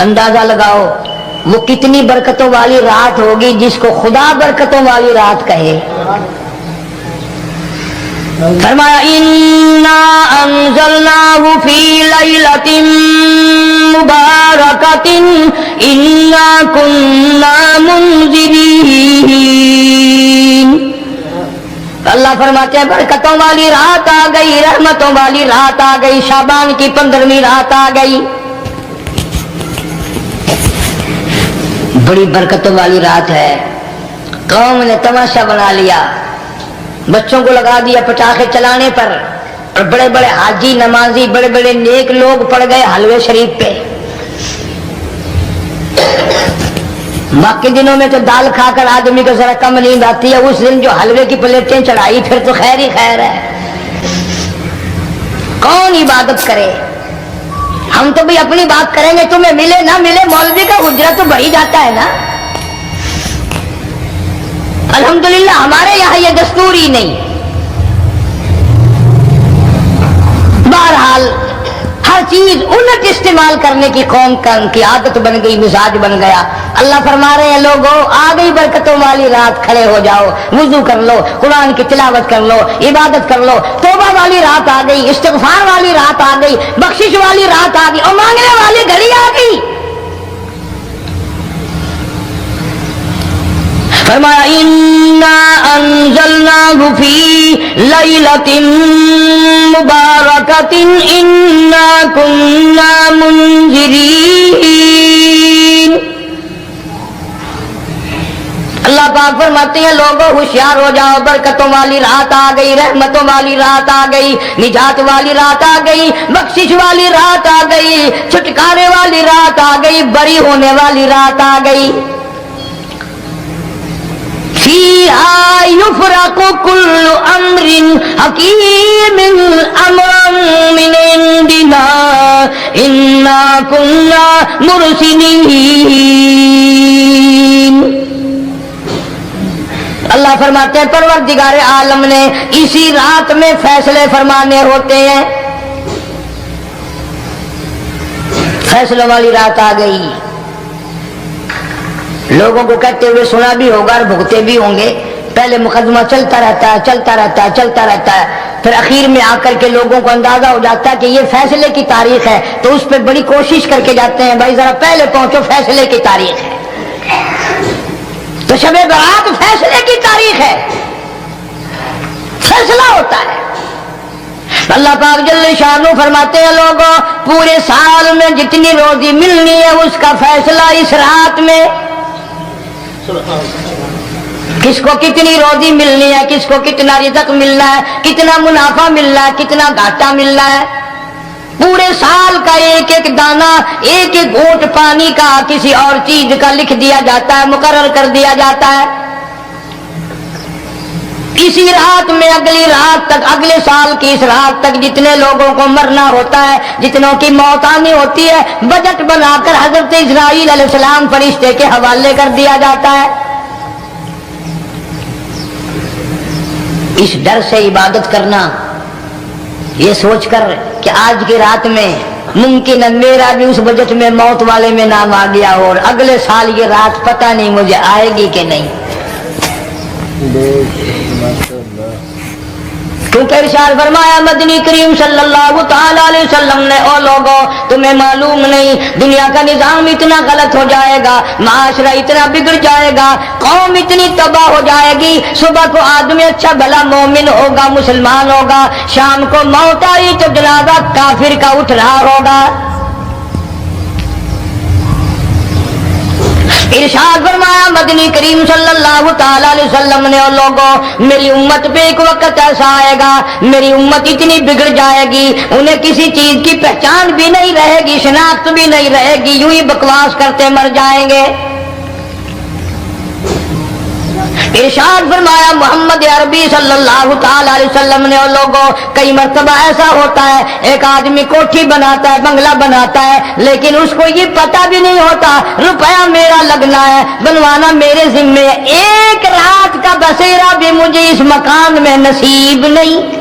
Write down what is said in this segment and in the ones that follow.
اندازہ لگاؤ وہ کتنی برکتوں والی رات ہوگی جس کو خدا برکتوں والی رات کہے۔ فرمایا انا انزلناہ فی لیلۃ مبارکۃ انا کنا منذرین۔ اللہ فرماتے ہیں برکتوں والی رات آ گئی، رحمتوں والی رات آ گئی، شعبان کی 15ویں رات آ گئی، بڑی برکتوں والی رات ہے۔ قوم نے تماشا بنا لیا، بچوں کو لگا دیا پٹاخے چلانے پر، اور بڑے بڑے حاجی نمازی بڑے بڑے نیک لوگ پڑ گئے حلوے شریف پہ۔ باقی دنوں میں تو دال کھا کر آدمی کو ذرا کم نیند آتی ہے، اس دن جو حلوے کی پلیٹیں چڑھائی پھر تو خیر ہی خیر ہے۔ کون عبادت کرے؟ ہم تو بھی اپنی بات کریں گے، تمہیں ملے نہ ملے مولوی کا اجرت تو بڑھ ہی جاتا ہے نا۔ الحمدللہ ہمارے یہاں یہ دستور ہی نہیں۔ بہرحال ہر چیز الٹ استعمال کرنے کی قوم کی عادت بن گئی، مزاج بن گیا۔ اللہ فرما رہے ہیں لوگوں آ گئی برکتوں والی رات، کھڑے ہو جاؤ، وضو کر لو، قرآن کی تلاوت کر لو، عبادت کر لو، توبہ والی رات آ گئی، استغفار والی رات آ گئی، بخشش والی رات آ گئی، اور مانگنے والی گھڑی آ گئی۔ فرمایا انا انزلناہ فی لیلۃ مبارکۃ انا کنا منذرین۔ اللہ پاک فرماتے ہیں لوگوں ہوشیار ہو جاؤ، برکتوں والی رات آ گئی، رحمتوں والی رات آ گئی، نجات والی رات آ گئی، بخشش والی رات آ گئی، چھٹکارے والی رات آ گئی، بری ہونے والی رات آ گئی۔ فیہا یفرق کل امر حکیم امرا من عندنا انا کنا مرسلین۔ اللہ فرماتے ہیں پروردگار عالم نے اسی رات میں فیصلے فرمانے ہوتے ہیں۔ فیصلوں والی رات آ گئی، لوگوں کو کہتے ہوئے سنا بھی ہوگا اور بھگتے بھی ہوں گے۔ پہلے مقدمہ چلتا رہتا ہے چلتا رہتا ہے چلتا رہتا ہے، پھر اخیر میں آ کر کے لوگوں کو اندازہ ہو جاتا ہے کہ یہ فیصلے کی تاریخ ہے، تو اس پہ بڑی کوشش کر کے جاتے ہیں بھائی ذرا پہلے پہنچو، فیصلے کی تاریخ ہے۔ تو شب برات فیصلے کی تاریخ ہے، فیصلہ ہوتا ہے۔ اللہ پاک جل شانہ فرماتے ہیں لوگوں پورے سال میں جتنی روزی ملنی ہے اس کا فیصلہ اس رات میں۔ کس کو کتنی روزی ملنی ہے، کس کو کتنا رزق ملنا ہے، کتنا منافع ملنا ہے، کتنا گھاٹا ملنا ہے، پورے سال کا ایک ایک دانہ، ایک ایک گھونٹ پانی کا، کسی اور چیز کا لکھ دیا جاتا ہے، مقرر کر دیا جاتا ہے۔ اسی رات میں اگلی رات تک، اگلے سال کی اس رات تک جتنے لوگوں کو مرنا ہوتا ہے، جتنوں کی موت آنی ہوتی ہے، بجٹ بنا کر حضرت اسرائیل علیہ السلام فرشتے کے حوالے کر دیا جاتا ہے۔ اس ڈر سے عبادت کرنا، یہ سوچ کر کہ آج کی رات میں ممکن ہے میرا بھی اس بجٹ میں موت والے میں نام آ گیا ہو، اور اگلے سال یہ رات پتہ نہیں مجھے آئے گی کہ نہیں۔ کیونکہ ارشاد فرمایا مدنی کریم صلی اللہ تعالی علیہ وسلم نے او لوگوں تمہیں معلوم نہیں دنیا کا نظام اتنا غلط ہو جائے گا، معاشرہ اتنا بگڑ جائے گا، قوم اتنی تباہ ہو جائے گی، صبح کو آدمی اچھا بھلا مومن ہوگا، مسلمان ہوگا، شام کو موت آئی تو جنازہ کافر کا اٹھ رہا ہوگا۔ ارشاد فرمایا مدنی کریم صلی اللہ تعالی علیہ وسلم نے، اور لوگوں میری امت پہ ایک وقت ایسا آئے گا، میری امت اتنی بگڑ جائے گی، انہیں کسی چیز کی پہچان بھی نہیں رہے گی، شناخت بھی نہیں رہے گی، یوں ہی بکواس کرتے مر جائیں گے۔ ارشاد فرمایا محمد عربی صلی اللہ تعالی علیہ وسلم نے، اور لوگوں کئی مرتبہ ایسا ہوتا ہے ایک آدمی کوٹھی بناتا ہے، بنگلہ بناتا ہے، لیکن اس کو یہ پتہ بھی نہیں ہوتا روپیہ میرا لگنا ہے، بنوانا میرے ذمے ہے، ایک رات کا بسیرا بھی مجھے اس مکان میں نصیب نہیں۔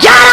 11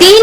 3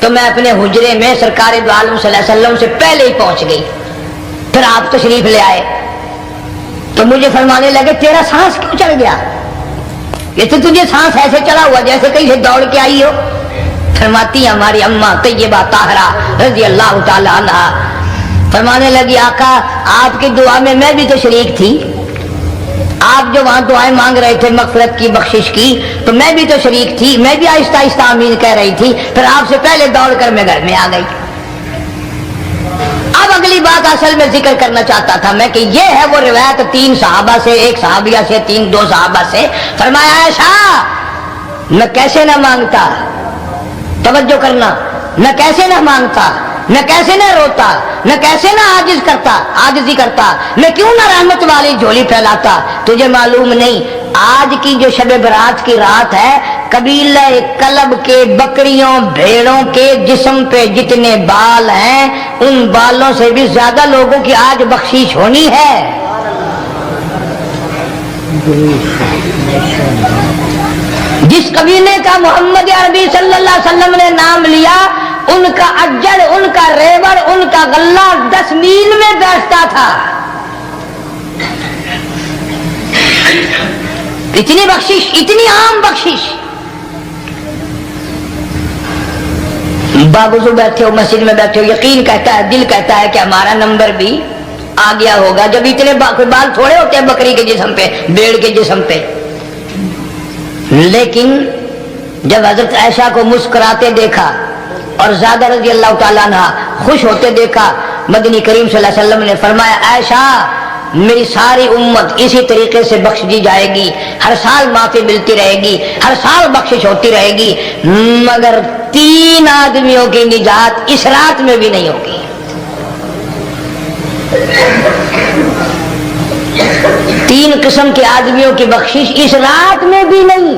تو میں اپنے حجرے میں سرکار دو عالم صلی اللہ علیہ وسلم سے پہلے ہی پہنچ گئی. پھر آپ تشریف لے آئے تو مجھے فرمانے لگے تیرا سانس کیوں چڑھ گیا؟ یہ تو تجھے سانس ایسے چڑھا ہوا جیسے کہیں سے دوڑ کے آئی ہو. فرماتی ہماری اماں طیبہ طاہرہ رضی اللہ تعالی عنہا فرمانے لگی آقا آپ کی دعا میں بھی تو شریک تھی. آپ جو وہاں دعائیں مانگ رہے تھے مغفرت کی بخشش کی تو میں بھی تو شریک تھی. میں بھی آہستہ آہستہ آمین کہہ رہی تھی. پھر آپ سے پہلے دوڑ کر میں گھر میں آ گئی. اب اگلی بات اصل میں ذکر کرنا چاہتا تھا میں کہ یہ ہے وہ روایت 3 صحابہ سے، 1 صحابیہ سے، 2 صحابہ سے. فرمایا عائشہ میں کیسے نہ مانگتا، توجہ کرنا، میں کیسے نہ مانگتا، میں کیسے نہ روتا، میں کیسے نہ عاجزی کرتا، میں کیوں نہ رحمت والی جھولی پھیلاتا. تجھے معلوم نہیں آج کی جو شب برات کی رات ہے، قبیلہ کلب کے بکریوں بھیڑوں کے جسم پہ جتنے بال ہیں ان بالوں سے بھی زیادہ لوگوں کی آج بخشش ہونی ہے. جس قبیلے کا محمد عربی صلی اللہ علیہ وسلم نے نام لیا ان کا اجڑ، ان کا ریوڑ، ان کا غلہ 10 میل میں بیٹھتا تھا. اتنی بخشش، اتنی عام بخشش. باوضو بیٹھے ہو، مسجد میں بیٹھے ہو، یقین کہتا ہے، دل کہتا ہے کہ ہمارا نمبر بھی آ گیا ہوگا. جب اتنے بال تھوڑے ہوتے ہیں بکری کے جسم پہ، بھیڑ کے جسم پہ. لیکن جب حضرت عائشہ کو مسکراتے دیکھا اور زیادہ رضی اللہ تعالیٰ عنہ خوش ہوتے دیکھا، مدنی کریم صلی اللہ علیہ وسلم نے فرمایا عائشہ میری ساری امت اسی طریقے سے بخش دی جائے گی، ہر سال معافی ملتی رہے گی، ہر سال بخشش ہوتی رہے گی، مگر 3 آدمیوں کی نجات اس رات میں بھی نہیں ہوگی. 3 قسم کے آدمیوں کی بخشش اس رات میں بھی نہیں،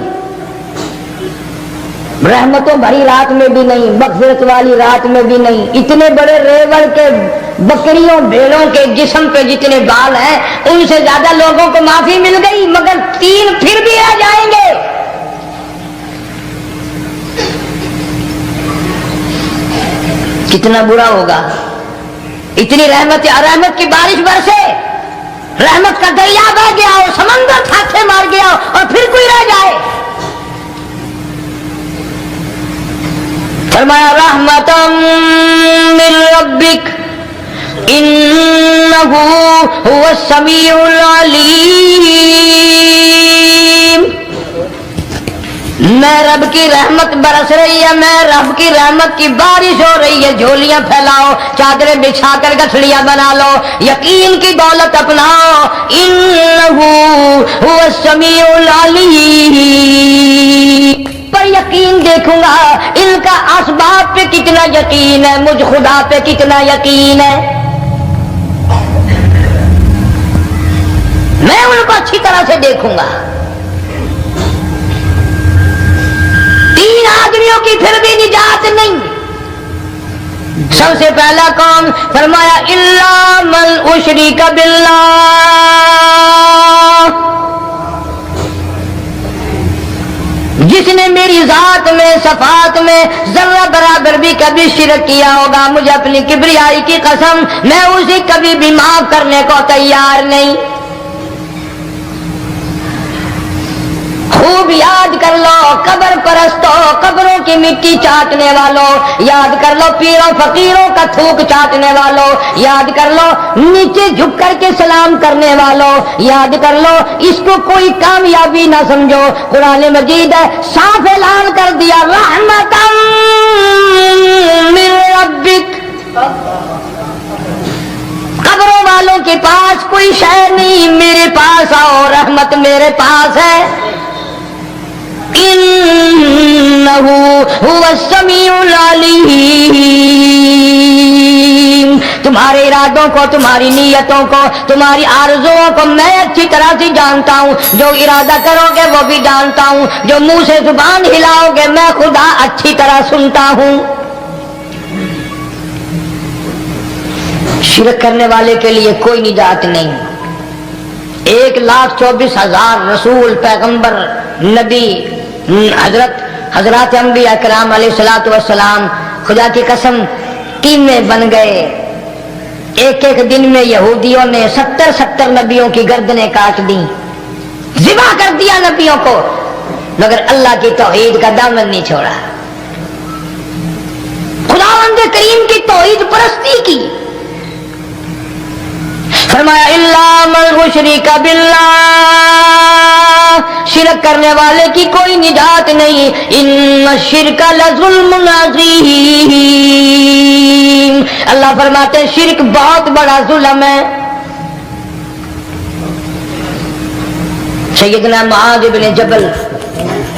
رحمتوں بھری رات میں بھی نہیں، مغفرت والی رات میں بھی نہیں. اتنے بڑے ریوڑ کے بکریوں بھیڑوں کے جسم پہ جتنے بال ہیں ان سے زیادہ لوگوں کو معافی مل گئی، مگر 3 پھر بھی آ جائیں گے. کتنا برا ہوگا. اتنی رحمت کی بارش برسے، رحمت کا دریا بہ گیا ہو، سمندر تھاکے مار گیا ہو اور پھر کوئی رہ جائے. فرمایا رحمتم من ربک انہ هو السمیع العلیم. میں رب کی رحمت برس رہی ہے، میں رب کی رحمت کی بارش ہو رہی ہے. جھولیاں پھیلاؤ، چادریں بچھا کر گٹھڑیاں بنا لو، یقین کی دولت اپناؤ. انہ هو السمیع العلیم. پر یقین دیکھوں گا ان کا اسباب پہ کتنا یقین ہے، مجھ خدا پہ کتنا یقین ہے. میں ان کو اچھی طرح سے دیکھوں گا. 3 آدمیوں کی پھر بھی نجات نہیں. سب سے پہلا کون؟ فرمایا الا من اشرک باللہ. جس نے میری ذات میں، صفات میں ذرہ برابر بھی کبھی شرک کیا ہوگا، مجھے اپنی کبریائی کی قسم میں اسے کبھی بھی معاف کرنے کو تیار نہیں. خوب یاد کر لو قبر پرستوں، قبروں کی مٹی چاٹنے والوں، یاد کر لو پیروں فقیروں کا تھوک چاٹنے والوں، یاد کر لو نیچے جھک کر کے سلام کرنے والوں، یاد کر لو اس کو کوئی کامیابی نہ سمجھو. قرآن مجید ہے صاف اعلان کر دیا رحمتم من ربک. قبروں والوں کے پاس کوئی شے نہیں، میرے پاس آؤ، رحمت میرے پاس ہے. انہ هو السمیع العلیم. تمہارے ارادوں کو، تمہاری نیتوں کو، تمہاری آرزوؤں کو میں اچھی طرح سے جانتا ہوں. جو ارادہ کرو گے وہ بھی جانتا ہوں، جو منہ سے زبان ہلاؤ گے میں خدا اچھی طرح سنتا ہوں. شرک کرنے والے کے لیے کوئی نجات نہیں. 1,24,000 رسول، پیغمبر، نبی، حضرات انبیاء کرام علیہ الصلوۃ والسلام خدا کی قسم قیمے بن گئے. ایک ایک دن میں یہودیوں نے 70 نبیوں کی گردنیں کاٹ دیں، ذبح کر دیا نبیوں کو، مگر اللہ کی توحید کا دامن نہیں چھوڑا. خداوند کریم کی توحید پرستی کی. فرمایا الا من اشرک باللہ، شرک کرنے والے کی کوئی نجات نہیں. ان الشرک لظلم عظیم، اللہ فرماتے ہیں شرک بہت بڑا ظلم ہے. سیدنا معاذ بن جبل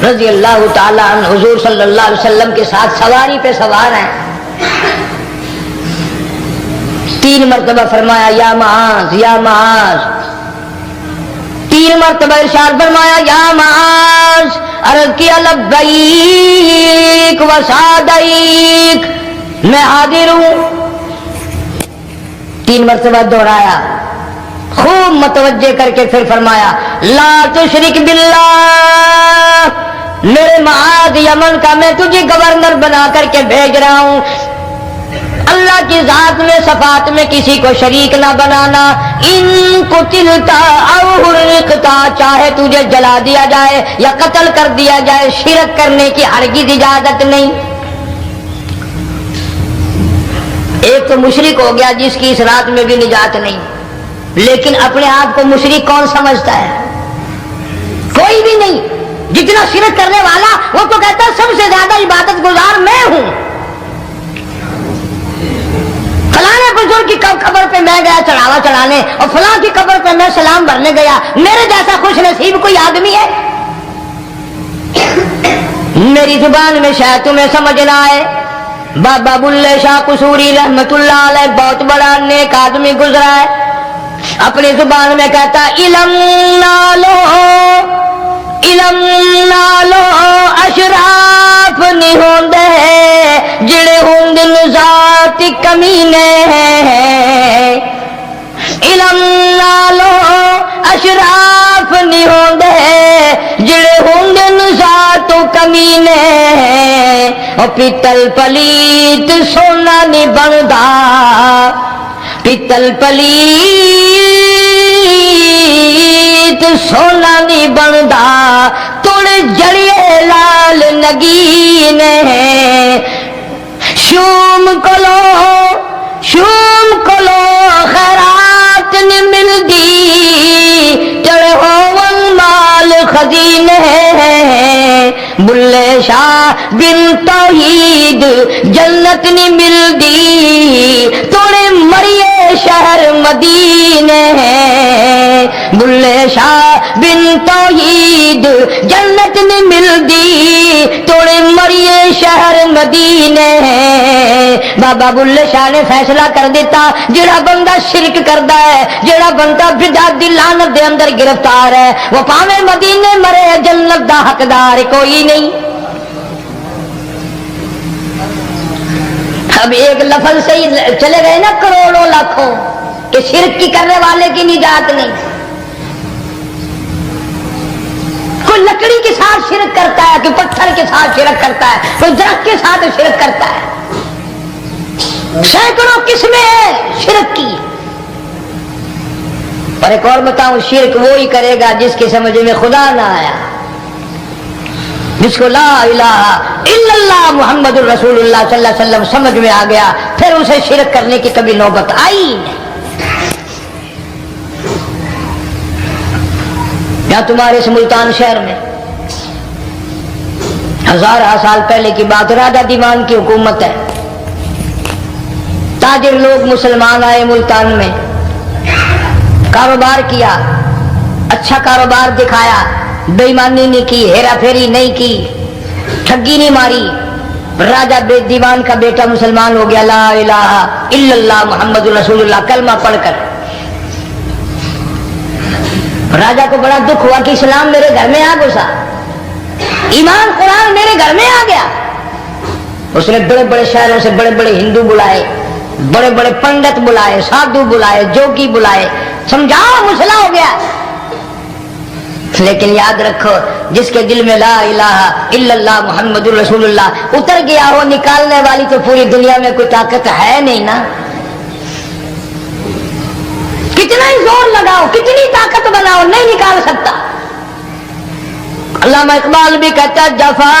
رضی اللہ تعالی عنہ حضور صلی اللہ علیہ وسلم کے ساتھ سواری پہ سوار ہیں. 3 مرتبہ فرمایا یا معاذ یا معاذ، 3 مرتبہ ارشاد فرمایا یا معاذ، عرض کیا لبیک و سعدیک، میں حاضر ہوں. 3 مرتبہ دوہرایا، خوب متوجہ کر کے پھر فرمایا لا تشرک باللہ، میرے معاذ یمن کا میں تجھے گورنر بنا کر کے بھیج رہا ہوں، اللہ کی ذات میں صفات میں کسی کو شریک نہ بنانا. ان قتلتا او حرقتا، چاہے تجھے جلا دیا جائے یا قتل کر دیا جائے، شرک کرنے کی ہرگز اجازت نہیں. ایک تو مشرک ہو گیا جس کی اس رات میں بھی نجات نہیں، لیکن اپنے آپ کو مشرک کون سمجھتا ہے؟ کوئی بھی نہیں. جتنا شرک کرنے والا وہ تو کہتا ہے سب سے زیادہ عبادت گزار میں ہوں. فلاں بزرگ کی قبر پہ میں گیا چڑھاوا چڑھانے، اور فلاں کی قبر پہ میں سلام بھرنے گیا، میرے جیسا خوش نصیب کوئی آدمی ہے؟ میری زبان میں شاید تمہیں سمجھ نہ آئے، بابا بلے شاہ قصوری رحمت اللہ علیہ بہت بڑا نیک آدمی گزرا ہے، اپنی زبان میں کہتا علم نالو اشراف نہیں ہوندے جڑے ہوندن ذات کمینے، علم نالو اشراف نہیں ہوندے جڑے ہوندن ذات کمینے، او پیتل پلیت سونا نہیں بندا، پیتل پلیت سونا نہیں بندا، توڑ جڑیے لال نگینے، شوم کلو خیرات نہیں ملدی، چڑے ہون مال خزینے، بلے شاہ بن توحید جنت نہیں ملدی، توڑے مریے شہر مدینے، بلے شاہ بن توحید جنت نہیں ملدی، توڑے مریے شہر مدینے. بابا بلے شاہ نے فیصلہ کر دیتا جڑا بندہ شرک کردا ہے، جڑا بندہ بدعت دی لعنت دے اندر گرفتار ہے، وہ پاویں مدینے مرے جنت دا حقدار کوئی نہیں. اب ایک لفظ سے ہی چلے گئے نا کروڑوں لاکھوں کہ شرک کی کرنے والے کی نجات نہیں. کوئی لکڑی کے ساتھ شرک کرتا ہے، کوئی پتھر کے ساتھ شرک کرتا ہے، کوئی درخت کے ساتھ شرک کرتا ہے. سینکڑوں قسمیں ہیں شرک کی. اور ایک اور بتاؤں، شرک وہی کرے گا جس کی سمجھ میں خدا نہ آیا، جس کو لا الہ الا اللہ محمد الرسول اللہ صلی اللہ علیہ وسلم سمجھ میں آ گیا، پھر اسے شرک کرنے کی کبھی نوبت آئی نہیں. یا تمہارے اس ملتان شہر میں 1000 سال پہلے کی بات، راجہ دیوان کی حکومت ہے، تاجر لوگ مسلمان آئے ملتان میں، کاروبار کیا، اچھا کاروبار دکھایا، بے ایمانی نہیں کی، ہیرا پھیری نہیں کی، ٹھگی نہیں ماری. راجہ دیوان کا بیٹا مسلمان ہو گیا، لا الہ الا اللہ محمد رسول اللہ کلمہ پڑھ کر. راجہ کو بڑا دکھ ہوا کہ اسلام میرے گھر میں آ گھسا، ایمان قرآن میرے گھر میں آ گیا. اس نے بڑے بڑے شہروں سے بڑے بڑے ہندو بلائے، بڑے بڑے پنڈت بلائے، سادھو بلائے، جوگی بلائے، سمجھاؤ مسئلہ ہو گیا. لیکن یاد رکھو جس کے دل میں لا الہ الا اللہ محمد رسول اللہ اتر گیا ہو، نکالنے والی تو پوری دنیا میں کوئی طاقت ہے نہیں نا. کتنا ہی زور لگاؤ، کتنی طاقت بناؤ، نہیں نکال سکتا. علامہ اقبال بھی کہتا ہے جفا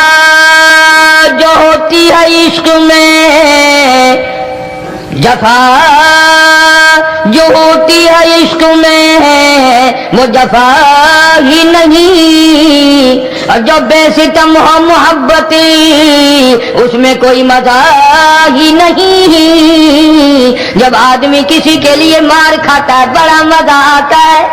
جو ہوتی ہے عشق میں، جفا جو ہوتی ہے عشق میں وہ جفا ہی نہیں، اور جو بے ستم ہو محبت اس میں کوئی مزہ ہی نہیں. جب آدمی کسی کے لیے مار کھاتا ہے بڑا مزہ آتا ہے.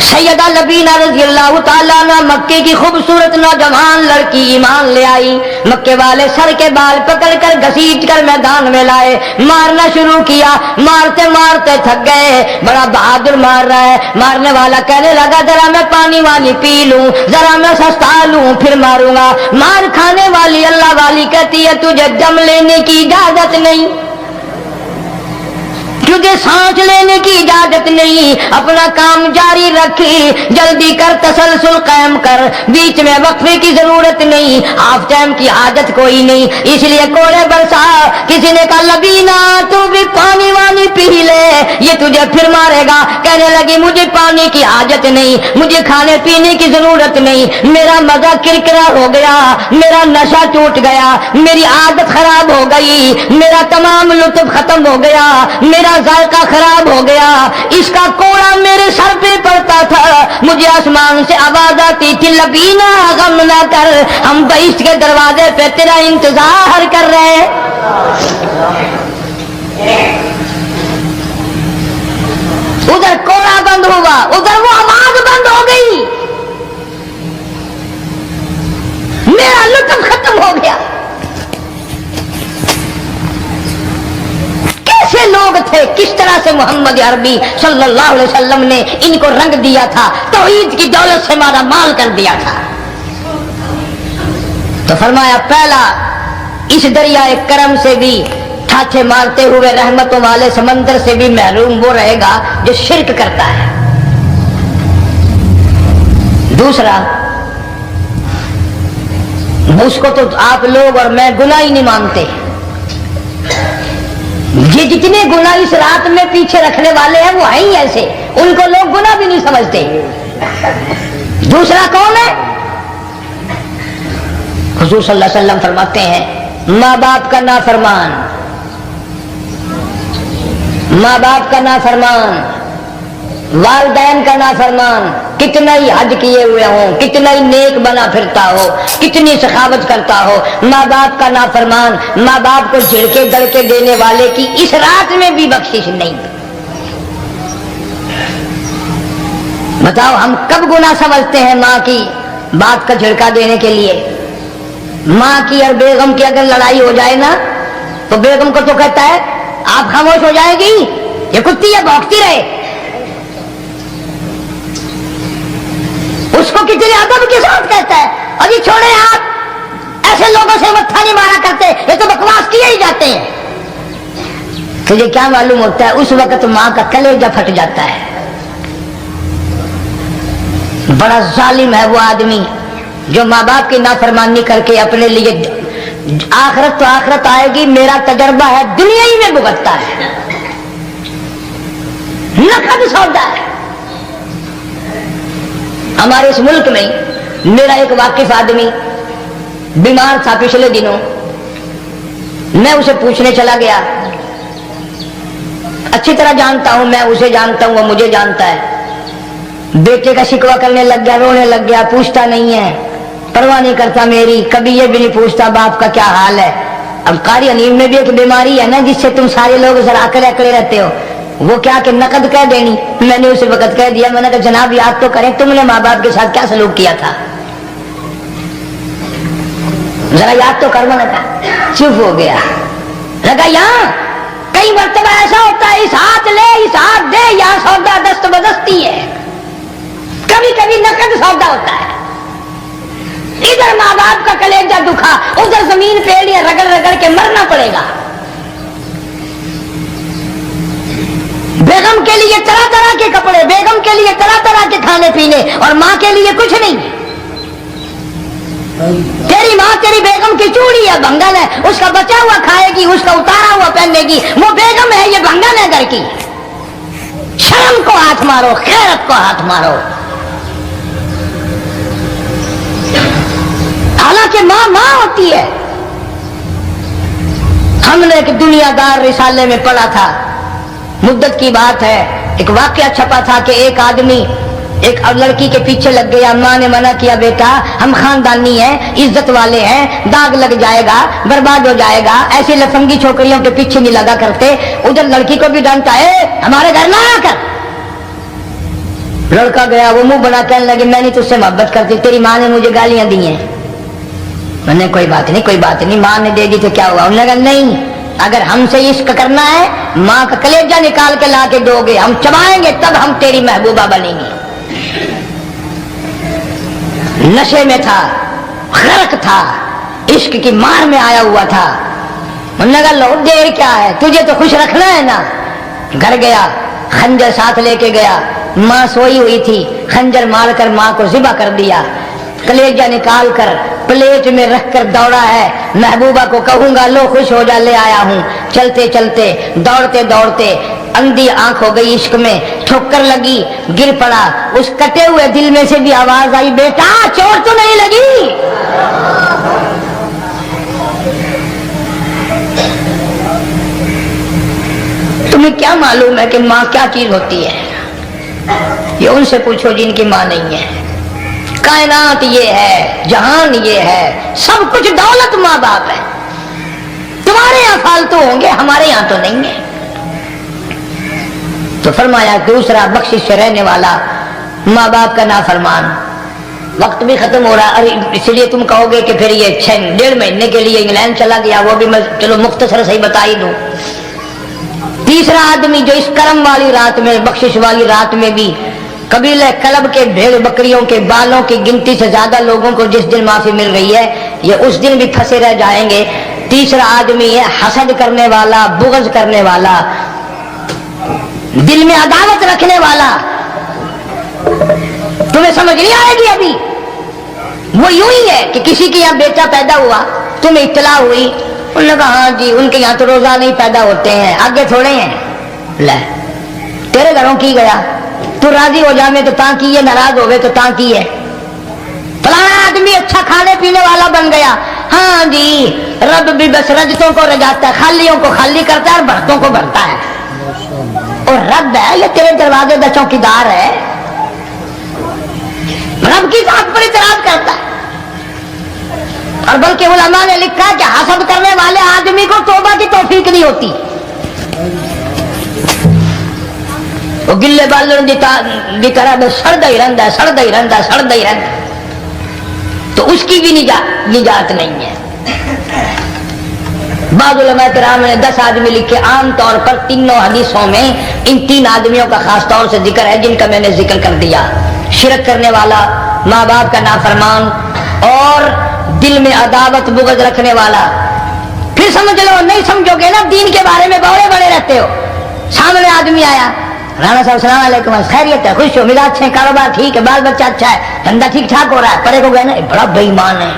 سیدہ لبینہ رضی اللہ تعالیٰ عنہ مکے کی خوبصورت نوجوان لڑکی ایمان لے آئی. مکے والے سر کے بال پکڑ کر گھسیٹ کر میدان میں لائے، مارنا شروع کیا. مارتے مارتے تھک گئے، بڑا بہادر مار رہا ہے. مارنے والا کہنے لگا ذرا میں پانی والی پی لوں، ذرا میں سستا لوں پھر ماروں گا. مار کھانے والی اللہ والی کہتی ہے تجھے دم لینے کی اجازت نہیں، تجھے سانس لینے کی اجازت نہیں. اپنا کام جاری رکھ، جلدی کر، تسلسل قائم کر، بیچ میں وقفے کی ضرورت نہیں، ہاف ٹائم کی حاجت کوئی نہیں. اس لیے کوڑے برسا. کسی نے کہا لبینہ تو بھی پانی وانی پی لے، یہ تجھے پھر مارے گا. کہنے لگی مجھے پانی کی حاجت نہیں، مجھے کھانے پینے کی ضرورت نہیں، میرا مزہ کرکرا ہو گیا، میرا نشہ ٹوٹ گیا، میری عادت خراب ہو گئی، میرا تمام لطف ختم ہو گیا، میرا ذائقہ خراب ہو گیا. اس کا کوڑا میرے سر پہ پڑتا تھا، مجھے آسمان سے آواز آتی تھی لبینہ غم نہ کر، ہم بہشت کے دروازے پہ تیرا انتظار کر رہے ہیں. ادھر کوڑا بند ہوا، ادھر وہ آواز بند ہو گئی، میرا لطف ختم ہو گیا. کیسے لوگ تھے، کس طرح سے محمد عربی صلی اللہ علیہ وسلم نے ان کو رنگ دیا تھا، توحید کی دولت سے مالا مال کر دیا تھا. تو فرمایا پہلا اس دریائے کرم سے بھی ٹھاٹھے مارتے ہوئے رحمتوں والے سمندر سے بھی محروم وہ رہے گا جو شرک کرتا ہے. دوسرا اس کو تو آپ لوگ اور میں گناہ ہی نہیں مانتے. یہ جتنے گناہ اس رات میں پیچھے رکھنے والے ہیں وہ ہیں ہی ایسے، ان کو لوگ گناہ بھی نہیں سمجھتے. دوسرا کون ہے؟ حضور صلی اللہ علیہ وسلم فرماتے ہیں ماں باپ کا نافرمان، ماں باپ کا نافرمان، والدین کا نافرمان، کتنا ہی حج کیے ہوئے ہوں، کتنا ہی نیک بنا پھرتا ہو، کتنی سخاوت کرتا ہو، ماں باپ کا نافرمان، ماں باپ کو جھڑکے دڑکے دینے والے کی اس رات میں بھی بخشش نہیں. بتاؤ ہم کب گناہ سمجھتے ہیں ماں کی بات کا جھڑکا دینے کے لیے؟ ماں کی اور بیگم کی اگر لڑائی ہو جائے نا تو بیگم کو تو کہتا ہے آپ خاموش ہو جائے گی، یہ کتی ہے بھونکتی رہے. اس کو کتنے ادب کے ساتھ کہتا ہے ابھی چھوڑے آپ، ایسے لوگوں سے متھا نہیں مارا کرتے، یہ تو بکواس کیے ہی جاتے ہیں. تجھے کیا معلوم ہوتا ہے اس وقت ماں کا کلیجہ پھٹ جاتا ہے. بڑا ظالم ہے وہ آدمی جو ماں باپ کی نافرمانی کر کے اپنے لیے آخرت تو آخرت آئے گی، میرا تجربہ ہے دنیا ہی میں بھگتتا ہے، نقد سودا ہے. ہمارے اس ملک میں میرا ایک واقف آدمی بیمار تھا پچھلے دنوں، میں اسے پوچھنے چلا گیا. اچھی طرح جانتا ہوں، میں اسے جانتا ہوں، وہ مجھے جانتا ہے. بیٹے کا شکوہ کرنے لگ گیا، رونے لگ گیا، پوچھتا نہیں ہے، پرواہ نہیں کرتا میری، کبھی یہ بھی نہیں پوچھتا باپ کا کیا حال ہے. اب قاری انیم میں بھی ایک بیماری ہے نا جس سے تم سارے لوگ ذرا اکڑے اکڑے رہتے ہو، وہ کیا کہ نقد کہہ دینی. میں نے اسے وقت کہہ دیا، میں نے کہا جناب یاد تو کریں تم نے ماں باپ کے ساتھ کیا سلوک کیا تھا، ذرا یاد تو کر. میں نے کہا چپ ہو گیا. لگا یہاں کئی مرتبہ ایسا ہوتا ہے اس ہاتھ لے اس ہاتھ دے، یہاں سودا دست بدستی ہے، کبھی کبھی نقد سودا ہوتا ہے. ادھر ماں باپ کا کلیجہ دکھا، ادھر زمین پہ لیا رگڑ رگڑ کے مرنا پڑے گا. بیگم بیگم کے لیے طرح طرح کے کپڑے، بیگم کے لیے طرح طرح کے کھانے پینے، اور ماں کے لیے کچھ نہیں۔ تیری ماں تیری بیگم کی چوڑی ہے، بنگل ہے، اس کا بچا ہوا کھائے گی، اس کا اتارا ہوا پہنے گی، وہ بیگم ہے، یہ بنگل ہے گھر کی۔ شرم کو ہاتھ مارو، غیرت کو ہاتھ مارو۔ حالانکہ ماں ماں ہوتی ہے۔ ہم نے ایک دنیا دار رسالے میں پڑھا تھا، مدت کی بات ہے، ایک واقعہ چھپا تھا کہ ایک آدمی ایک لڑکی کے پیچھے لگ گیا، ماں نے منع کیا، بیٹا ہم خاندانی ہیں، عزت والے ہیں، داغ لگ جائے گا، برباد ہو جائے گا، ایسی لفنگی چھوکریوں کے پیچھے نہیں لگا کرتے۔ ادھر لڑکی کو بھی ڈانٹا ہے، ہمارے گھر نہ آ کر۔ لڑکا گیا، وہ منہ بنا کہنے لگے میں نہیں تجھ سے محبت کرتی، تیری ماں نے مجھے گالیاں دی ہیں۔ میں نے کوئی بات نہیں کوئی بات نہیں، ماں نے دے دی تو کیا ہوا؟ انہوں نے کہا نہیں، اگر ہم سے عشق کرنا ہے ماں کا کلیجہ نکال کے لا کے دو گے، ہم چبائیں گے تب ہم تیری محبوبہ بنیں گے۔ نشے میں تھا، غرق تھا، عشق کی مار میں آیا ہوا تھا۔ انہوں نے کہا لو دیر کیا ہے، تجھے تو خوش رکھنا ہے نا۔ گھر گیا، خنجر ساتھ لے کے گیا، ماں سوئی ہوئی تھی، خنجر مار کر ماں کو ذبح کر دیا، کلیجہ نکال کر پلیٹ میں رکھ کر دوڑا ہے، محبوبہ کو کہوں گا لو خوش ہو جا، لے آیا ہوں۔ چلتے چلتے دوڑتے دوڑتے اندھی آنکھ ہو گئی عشق میں، ٹھوکر لگی، گر پڑا، اس کٹے ہوئے دل میں سے بھی آواز آئی بیٹا چوٹ تو نہیں لگی؟ تمہیں کیا معلوم ہے کہ ماں کیا چیز ہوتی ہے؟ یہ ان سے پوچھو جن کی ماں نہیں ہے۔ کائنات یہ ہے، جہان یہ ہے، سب کچھ دولت ماں باپ ہے۔ تمہارے یہاں فالتو ہوں گے، ہمارے یہاں تو نہیں ہے۔ تو فرمایا دوسرا بخشش سے رہنے والا ماں باپ کا نافرمان۔ وقت بھی ختم ہو رہا، ارے اس لیے تم کہو گے کہ پھر یہ 1.5 مہینے کے لیے انگلینڈ چلا گیا، وہ بھی میں چلو مختصر سے ہی بتا ہی دوں۔ تیسرا آدمی جو اس کرم والی رات میں، بخشش والی رات میں بھی قبیلہ کلب کے بھیڑ بکریوں کے بالوں کی گنتی سے زیادہ لوگوں کو جس دن معافی مل رہی ہے، یہ اس دن بھی پھنسے رہ جائیں گے۔ تیسرا آدمی ہے حسد کرنے والا، بغض کرنے والا، دل میں عداوت رکھنے والا۔ تمہیں سمجھ نہیں آئے گی ابھی، وہ یوں ہی ہے کہ کسی کے یہاں بیٹا پیدا ہوا، تمہیں اطلاع ہوئی، انہوں نے کہا ہاں جی ان کے یہاں تو روزہ نہیں پیدا ہوتے ہیں، آگے تھوڑے ہیں، لے تیرے گھروں کی گیا، تو راضی ہو جا میں تو تاں کی ہے، ناراض ہو گئے تو تاں کی ہے۔ فلانا آدمی اچھا کھانے پینے والا بن گیا، ہاں جی رب بھی بس رجتوں کو رجاتا ہے، خالیوں کو خالی کرتا ہے اور بھرتوں کو بھرتا ہے، اور رب ہے یہ تیرے دروازے کا چوکیدار ہے، رب کی ذات پر اعتراض کرتا ہے۔ اور بلکہ علماء نے لکھا کہ حسد کرنے والے آدمی کو توبہ کی توفیق نہیں ہوتی، وہ گلے بالن کی طرح سڑتا ہی رہتا ہے، سڑتا ہی رہتا ہے، سڑتا ہی رہتا ہے، تو اس کی بھی نجات نہیں ہے۔ بعض علماء کرام نے 10 آدمی لکھے، عام طور پر تینوں حدیثوں میں ان 3 آدمیوں کا خاص طور سے ذکر ہے جن کا میں نے ذکر کر دیا، شرک کرنے والا، ماں باپ کا نافرمان، اور دل میں عداوت بغض رکھنے والا۔ پھر سمجھ لو، نہیں سمجھو گے نا دین کے بارے میں بڑے بڑے رہتے ہو۔ سامنے آدمی آیا، رانا صاحب السلام علیکم، خیریت ہے، خوش ہو، مزاج اچھے، کاروبار ٹھیک ہے، بال بچہ اچھا ہے، دھندا ٹھیک ٹھاک ہو رہا ہے، پرے کو گئے نا بڑا بے ایمان ہے،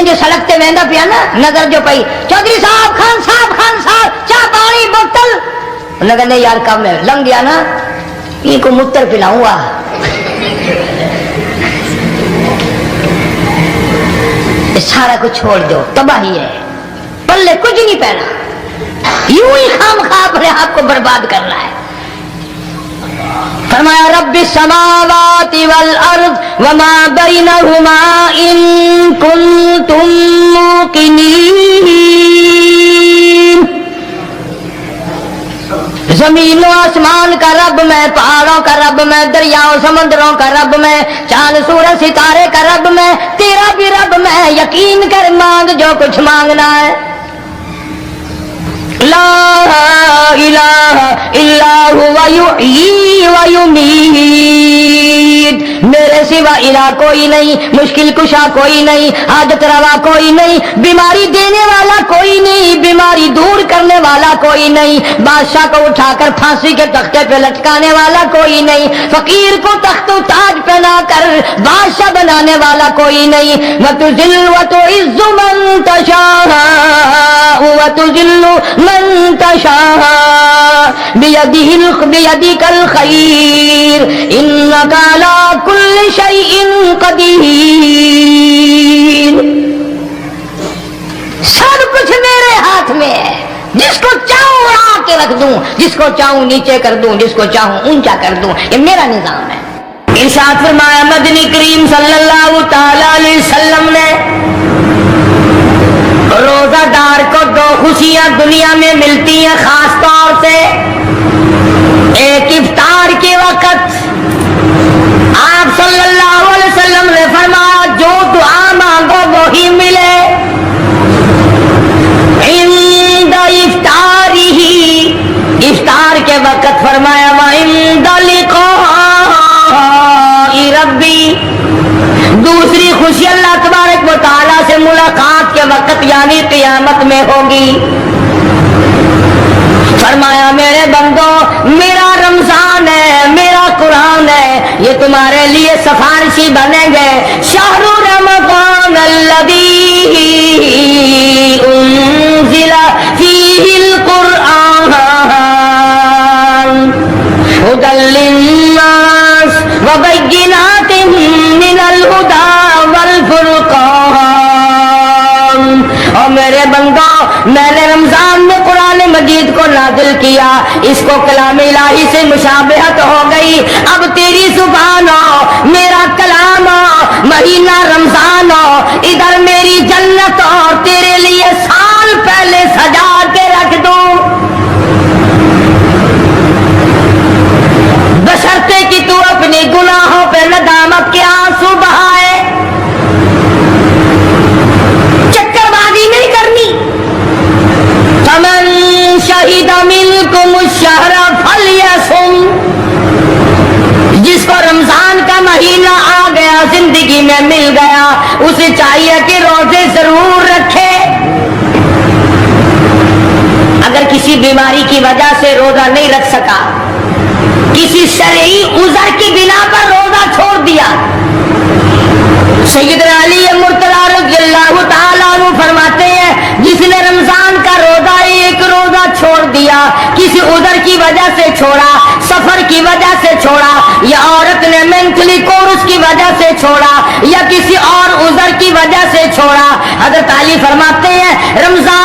جو سڑکتے وہدا پیا نا، نظر جو پئی چودھری صاحب، خان صاحب چاہ پانی بوتل، انہوں نے کہا نہیں یار کم ہے، لنگ گیا نا یہ کو متر پلاؤں گا، سارا کچھ چھوڑ دو، تباہی ہے، پلے کچھ نہیں پہنا، یوں ہی خام خواہ اپنے آپ کو برباد کرنا ہے۔ فرمایا رب السماوات والارض وما بینہما ان کنتم موقنین، زمین و آسمان کا رب میں، پہاڑوں کا رب میں، دریاؤں سمندروں کا رب میں، چاند سورج ستارے کا رب میں، تیرا بھی رب میں، یقین کر مانگ جو کچھ مانگنا ہے۔ لا الہ الا هو یحیی و یمیت، میرے سوا الہ کوئی نہیں، مشکل کشا کوئی نہیں، حاجت روا کوئی نہیں، بیماری دینے والا کوئی نہیں، بیماری دور کرنے والا کوئی نہیں، بادشاہ کو اٹھا کر پھانسی کے تختے پہ لٹکانے والا کوئی نہیں، فقیر کو تخت و تاج پہنا کر بادشاہ بنانے والا کوئی نہیں۔ وَتُذِلُّ وَتُعِزُّ مَن تَشَاءُ وَتُذِلُّ مَن تَشَاءُ بِيَدِكَ الْخَيْرُ إِنَّكَ عَلَى كُلِّ شَيْءٍ قَدِيرٌ۔ سب کچھ میرے ہاتھ میں ہے، جس کو چاہوں اڑا کے رکھ دوں، جس کو چاہوں نیچے کر دوں، جس کو چاہوں اونچا کر دوں، یہ میرا نظام ہے۔ ارشاد فرمایا مدنی کریم صلی اللہ تعالی علیہ وسلم نے، روزہ دار کو دو خوشیاں دنیا میں ملتی ہیں خاص طور سے، ایک افطار کے وقت آپ صلی اللہ علیہ وسلم نے فرمایا جو دعا مانگو وہی ملے، عند افطارہ، افطار کے وقت فرمایا وعند لقاء ربی، دوسری خوشی اللہ تبارک و تعالی سے ملاقات کے وقت یعنی قیامت میں ہوگی۔ فرمایا میرے بندو میرا رمضان ہے، میرا قرآن ہے، یہ تمہارے لیے سفارشی بنیں گے۔ شہر رمضان الذی انزل فیہ القرآن ھدی للناس وبینات من الہدی والفرقان۔ اور میرے بندو میں نے رمضان میں قرآن مجید کو نازل کیا، اس کو کلام الہی سے مشابہت ہو گئی، اب تیری زبان ہو، میرا کلام ہو، مہینہ رمضان ہو، ادھر میری جنت اور تیرے لیے سال پہلے سجا کے رکھ دوں، بشرطے کہ تو اپنی گناہوں پہ ندامت کے آنسو بہائے، چکر بازی نہیں کرنی۔ فمن شہد منکم الشہر فلیصم، جس کو رمضان کا مہینہ آ گیا، زندگی میں مل گیا، اسے چاہیے کہ روزے ضرور رکھے۔ اگر کسی بیماری کی وجہ سے روزہ نہیں رکھ سکا، کسی شرعی عذر کی بنا پر روزہ چھوڑ دیا، سیدنا علی مرتضی رضی اللہ تعالیٰ عنہ فرماتے ہیں جس نے رمضان کا روزہ ایک روزہ چھوڑ دیا، کسی عذر کی وجہ سے چھوڑا، سفر کی وجہ سے چھوڑا، یا عورت نے مینٹلی کورس کی وجہ سے چھوڑا، یا کسی اور عذر کی وجہ سے چھوڑا، حضرت علی فرماتے ہیں رمضان